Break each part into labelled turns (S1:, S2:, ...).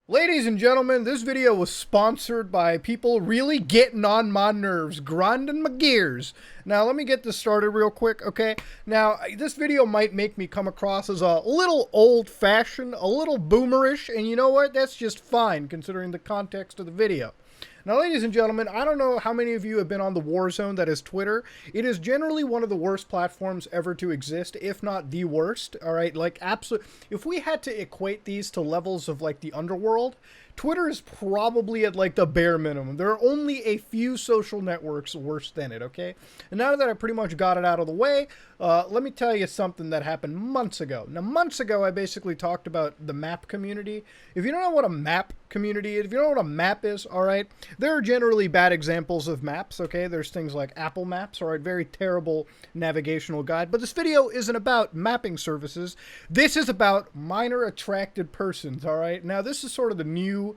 S1: Ladies and gentlemen, this video was sponsored by people really getting on my nerves, grinding my gears. Now, let me get this started real quick, okay? Now, this video might make me come across as a little old-fashioned, a little boomerish, and you know what? That's just fine, considering the context of the video. Now, ladies and gentlemen, I don't know how many of you have been on the war zone that is Twitter. It is generally one of the worst platforms ever to exist, if not the worst, all right? Like, absolute. If we had to equate these to levels of, like, the underworld, Twitter is probably at, like, the bare minimum. There are only a few social networks worse than it, okay? And now that I pretty much got it out of the way, let me tell you something that happened months ago. Now, months ago, I basically talked about the map community. If you don't know what a map community is, if you don't know what a map is, all right, there are generally bad examples of maps, okay? There's things like Apple Maps, all right, very terrible navigational guide. But this video isn't about mapping services. This is about minor attracted persons, all right? Now, this is sort of the new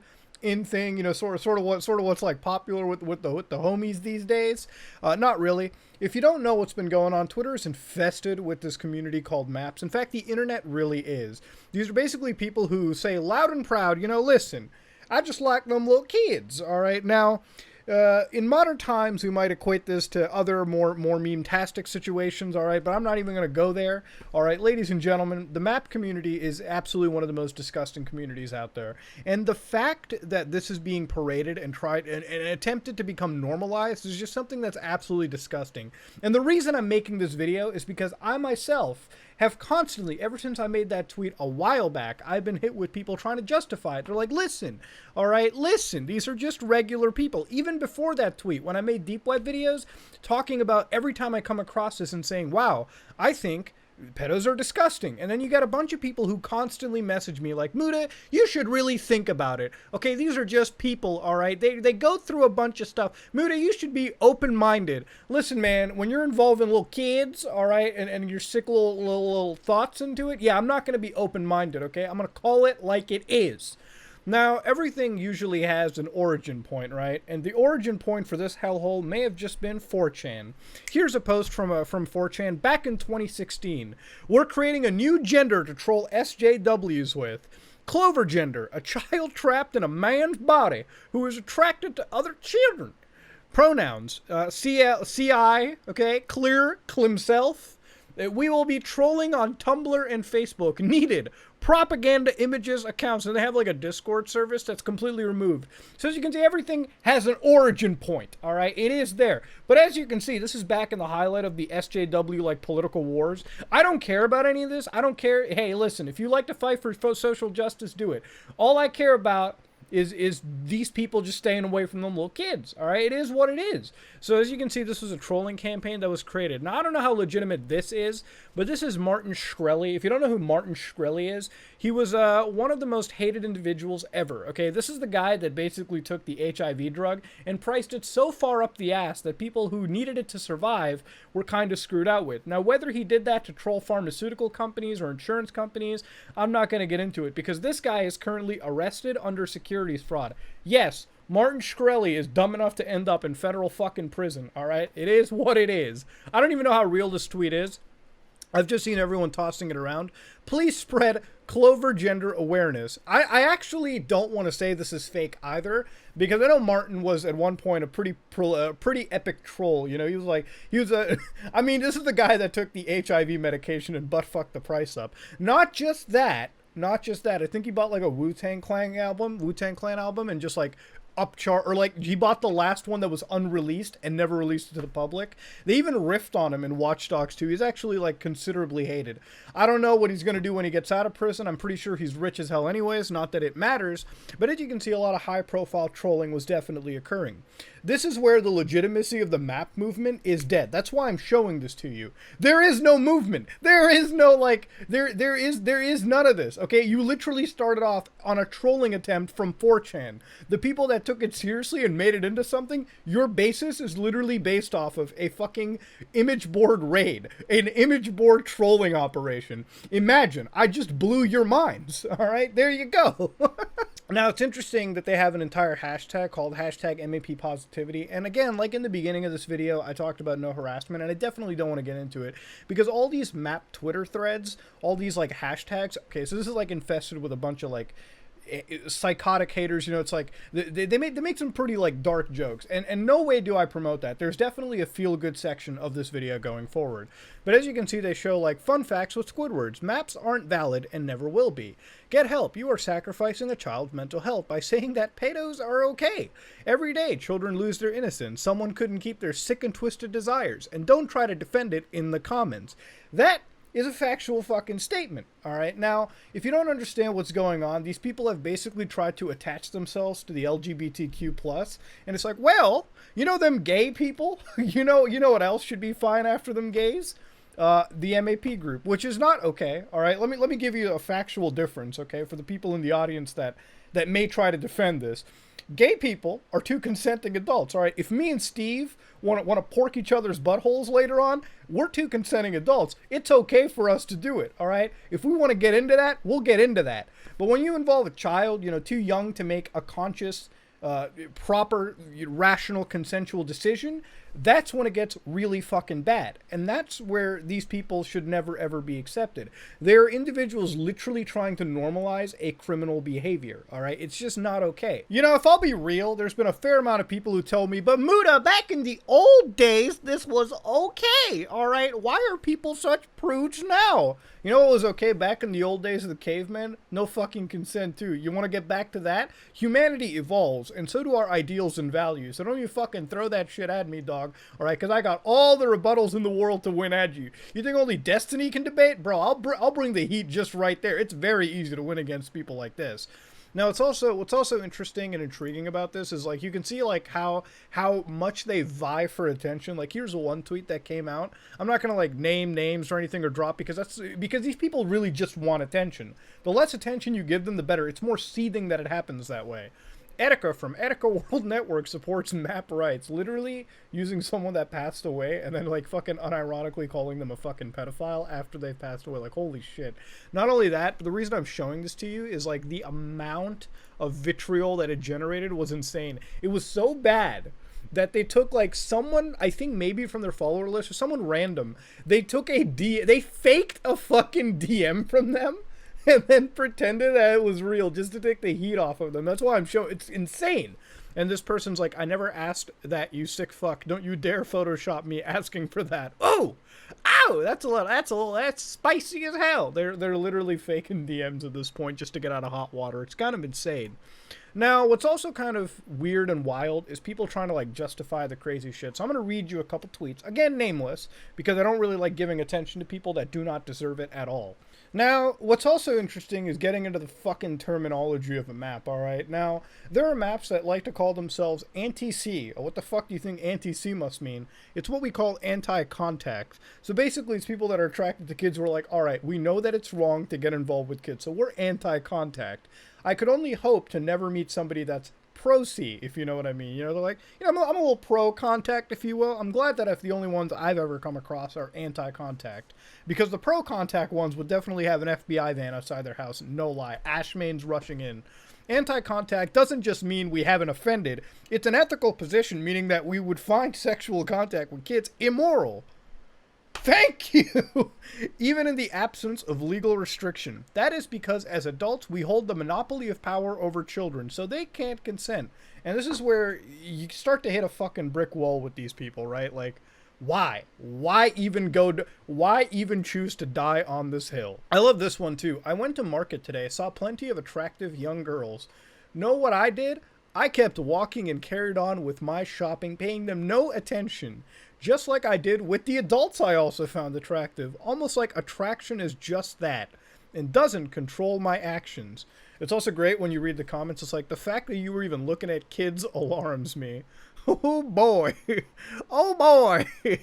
S1: in thing, you know, sort of what's like popular with the homies these days. Not really. If you don't know what's been going on, Twitter is infested with this community called maps. In fact, the internet really is. These are basically people who say loud and proud, you know, listen, I just like them little kids. All right, now. In modern times, we might equate this to other more meme-tastic situations, all right, but I'm not even going to go there. All right, ladies and gentlemen, the map community is absolutely one of the most disgusting communities out there. And the fact that this is being paraded and tried and attempted to become normalized is just something that's absolutely disgusting. And the reason I'm making this video is because I myself have constantly, ever since I made that tweet a while back, I've been hit with people trying to justify it. They're like, listen, all right, listen, these are just regular people. Even before that tweet, when I made deep web videos, talking about every time I come across this and saying, wow, I think pedos are disgusting. And then you got a bunch of people who constantly message me like, Muda, you should really think about it. Okay, these are just people, all right? They go through a bunch of stuff. Muda, you should be open-minded. Listen, man, when you're involving little kids, all right, and your sick little thoughts into it, yeah, I'm not going to be open-minded, okay? I'm going to call it like it is. Now, everything usually has an origin point, right? And the origin point for this hellhole may have just been 4chan. Here's a post from 4chan back in 2016. We're creating a new gender to troll SJWs with. Clover gender, a child trapped in a man's body who is attracted to other children. Pronouns, CI, okay, clear, himself. We will be trolling on Tumblr and Facebook. Needed. Propaganda images accounts. And they have like a Discord service that's completely removed. So as you can see, everything has an origin point. All right. It is there. But as you can see, this is back in the highlight of the SJW like political wars. I don't care about any of this. I don't care. Hey, listen, if you like to fight for social justice, do it. All I care about is these people just staying away from them little kids, all right? It is what it is. So as you can see, this was a trolling campaign that was created. Now, I don't know how legitimate this is, but this is Martin Shkreli. If you don't know who Martin Shkreli is, he was one of the most hated individuals ever, okay? This is the guy that basically took the HIV drug and priced it so far up the ass that people who needed it to survive were kind of screwed out with. Now, whether he did that to troll pharmaceutical companies or insurance companies, I'm not going to get into it because this guy is currently arrested under security fraud. Yes, Martin Shkreli is dumb enough to end up in federal fucking prison, all right? It is what it is. I don't even know how real this tweet is. I've just seen everyone tossing it around. Please spread Clover gender awareness. I actually don't want to say this is fake either, because I know Martin was at one point a pretty epic troll. You know, I mean, this is the guy that took the HIV medication and butt fucked the price up. Not just that. I think he bought like a Wu-Tang Clan album and just like upchart, or like he bought the last one that was unreleased and never released it to the public. They even riffed on him in Watch Dogs 2. He's actually like considerably hated. I don't know what he's going to do when he gets out of prison. I'm pretty sure he's rich as hell anyways, not that it matters, but as you can see, a lot of high profile trolling was definitely occurring. This is where the legitimacy of the map movement is dead. That's why I'm showing this to you. There is no movement. There is no like there is none of this. Okay, you literally started off on a trolling attempt from 4chan. The people that took it seriously and made it into something, your basis is literally based off of a fucking image board raid, an image board trolling operation. Imagine, I just blew your minds. All right, there you go. Now, it's interesting that they have an entire hashtag called hashtag MAP positivity. And again, like in the beginning of this video, I talked about no harassment, and I definitely don't want to get into it because all these map Twitter threads, all these like hashtags, okay, so this is like infested with a bunch of like psychotic haters. You know, it's like they make some pretty like dark jokes, and no way do I promote that. There's definitely a feel good section of this video going forward, but as you can see, they show like fun facts with Squidwards. Maps aren't valid and never will be. Get help. You are sacrificing a child's mental health by saying that pedos are okay. Every day, children lose their innocence. Someone couldn't keep their sick and twisted desires, and don't try to defend it in the comments. That is a factual fucking statement, all right? Now, if you don't understand what's going on, these people have basically tried to attach themselves to the LGBTQ+, and it's like, well, you know them gay people? you know what else should be fine after them gays? The MAP group, which is not okay, all right? Let me give you a factual difference, okay, for the people in the audience that may try to defend this. Gay people are two consenting adults, all right? If me and Steve want to pork each other's buttholes later on, we're two consenting adults. It's okay for us to do it, all right? If we want to get into that, we'll get into that. But when you involve a child, you know, too young to make a conscious, proper, rational, consensual decision, that's when it gets really fucking bad. And that's where these people should never ever be accepted. They're individuals literally trying to normalize a criminal behavior, all right? It's just not okay. You know, if I'll be real, there's been a fair amount of people who tell me, but Muda, back in the old days, this was okay, all right? Why are people such prudes now? You know what was okay back in the old days of the cavemen? No fucking consent too. You want to get back to that? Humanity evolves, and so do our ideals and values. So don't you fucking throw that shit at me, dog. Alright, because I got all the rebuttals in the world to win at you. You think only Destiny can debate? Bro, I'll bring the heat just right there. It's very easy to win against people like this. Now, what's also interesting and intriguing about this is, like, you can see, like, how much they vie for attention. Like, here's one tweet that came out. I'm not going to, like, name names or anything or drop, because these people really just want attention. The less attention you give them, the better. It's more seething that it happens that way. Etika from Etika World Network supports map rights, literally using someone that passed away and then like fucking unironically calling them a fucking pedophile after they've passed away. Like, holy shit. Not only that, but the reason I'm showing this to you is like the amount of vitriol that it generated was insane. It was so bad that they took like someone, I think maybe from their follower list or someone random, they faked a fucking DM from them and then pretended that it was real just to take the heat off of them. That's why I'm showing. It's insane. And this person's like, I never asked that, you sick fuck. Don't you dare Photoshop me asking for that. Oh, ow, that's spicy as hell. They're literally faking DMs at this point just to get out of hot water. It's kind of insane. Now, what's also kind of weird and wild is people trying to like justify the crazy shit. So I'm going to read you a couple tweets, again nameless, because I don't really like giving attention to people that do not deserve it at all. Now, what's also interesting is getting into the fucking terminology of a map, alright? Now, there are maps that like to call themselves anti-C. What the fuck do you think anti-C must mean? It's what we call anti-contact. So basically, it's people that are attracted to kids who are like, alright, we know that it's wrong to get involved with kids, so we're anti-contact. I could only hope to never meet somebody that's pro-C, if you know what I mean. You know, they're like, you know, I'm a little pro-contact, if you will. I'm glad that if the only ones I've ever come across are anti-contact. Because the pro-contact ones would definitely have an FBI van outside their house, no lie. Ashmane's rushing in. Anti-contact doesn't just mean we haven't offended. It's an ethical position, meaning that we would find sexual contact with kids immoral. Thank you! Even in the absence of legal restriction. That is because as adults, we hold the monopoly of power over children, so they can't consent. And this is where you start to hit a fucking brick wall with these people, right? Like, why? Why even choose to die on this hill? I love this one too. I went to market today, saw plenty of attractive young girls. Know what I did? I kept walking and carried on with my shopping, paying them no attention. Just like I did with the adults I also found attractive. Almost like attraction is just that, and doesn't control my actions. It's also great when you read the comments. It's like, the fact that you were even looking at kids alarms me. Oh boy. Oh boy.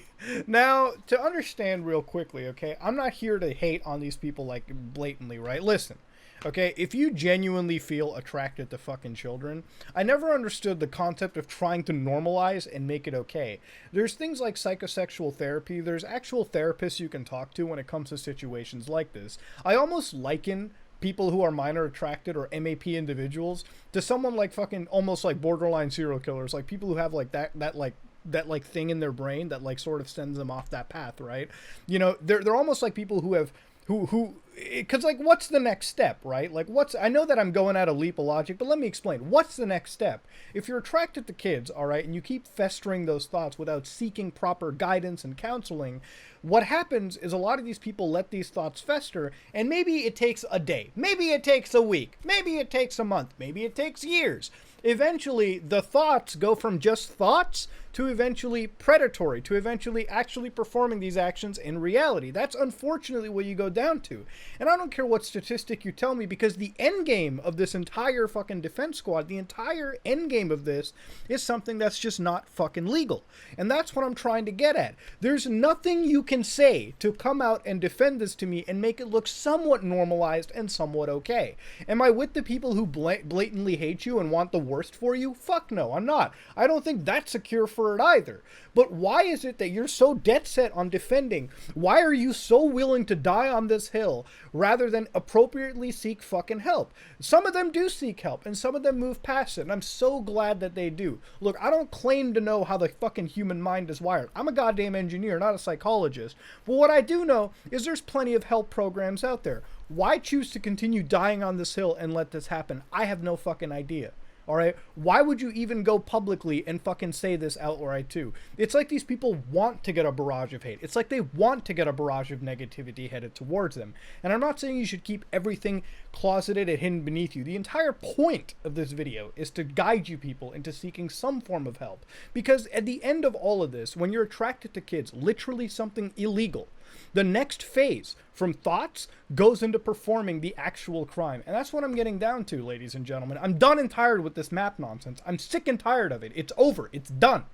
S1: Now, to understand real quickly, okay, I'm not here to hate on these people like blatantly, right? Listen. Okay, if you genuinely feel attracted to fucking children, I never understood the concept of trying to normalize and make it okay. There's things like psychosexual therapy. There's actual therapists you can talk to when it comes to situations like this. I almost liken people who are minor attracted or MAP individuals to someone like fucking almost like borderline serial killers, like people who have like that thing in their brain that like sort of sends them off that path, right? You know, they're almost like people who have who because like what's the next step, right? Like what's I know that I'm going at a leap of logic, but let me explain. What's the next step? If you're attracted to kids, all right, and you keep festering those thoughts without seeking proper guidance and counseling, what happens is a lot of these people let these thoughts fester, and maybe it takes a day, maybe it takes a week, maybe it takes a month, maybe it takes years. Eventually, the thoughts go from just thoughts to eventually predatory, to eventually actually performing these actions in reality. That's unfortunately what you go down to. And I don't care what statistic you tell me, because the end game of this entire fucking defense squad, the entire end game of this is something that's just not fucking legal. And that's what I'm trying to get at. There's nothing you can say to come out and defend this to me and make it look somewhat normalized and somewhat okay. Am I with the people who blatantly hate you and want the worst for you? Fuck no, I'm not. I don't think that's a cure for it either. But why is it that you're so dead set on defending? Why are you so willing to die on this hill rather than appropriately seek fucking help? Some of them do seek help and some of them move past it, and I'm so glad that they do. Look, I don't claim to know how the fucking human mind is wired. I'm a goddamn engineer, not a psychologist. But what I do know is there's plenty of help programs out there. Why choose to continue dying on this hill and let this happen? I have no fucking idea. All right, why would you even go publicly and fucking say this outright too? It's like these people want to get a barrage of hate. It's like they want to get a barrage of negativity headed towards them. And I'm not saying you should keep everything closeted and hidden beneath you. The entire point of this video is to guide you people into seeking some form of help. Because at the end of all of this, when you're attracted to kids, literally something illegal, the next phase from thoughts goes into performing the actual crime. And that's what I'm getting down to, ladies and gentlemen. I'm done and tired with this map nonsense. I'm sick and tired of it. It's over. It's done.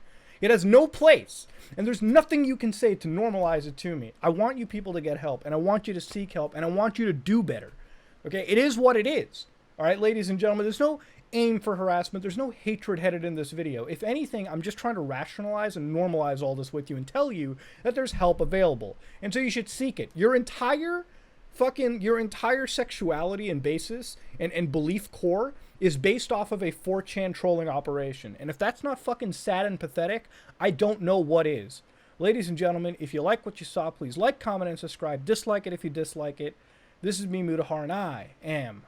S1: It has no place. And there's nothing you can say to normalize it to me. I want you people to get help, and I want you to seek help, and I want you to do better. Okay? It is what it is. All right, ladies and gentlemen, there's no aim for harassment. There's no hatred headed in this video. If anything, I'm just trying to rationalize and normalize all this with you and tell you that there's help available. And so you should seek it. Your entire sexuality and basis and belief core is based off of a 4chan trolling operation. And if that's not fucking sad and pathetic, I don't know what is. Ladies and gentlemen, if you like what you saw, please like, comment, and subscribe. Dislike it if you dislike it. This is me, Mutahar, and I am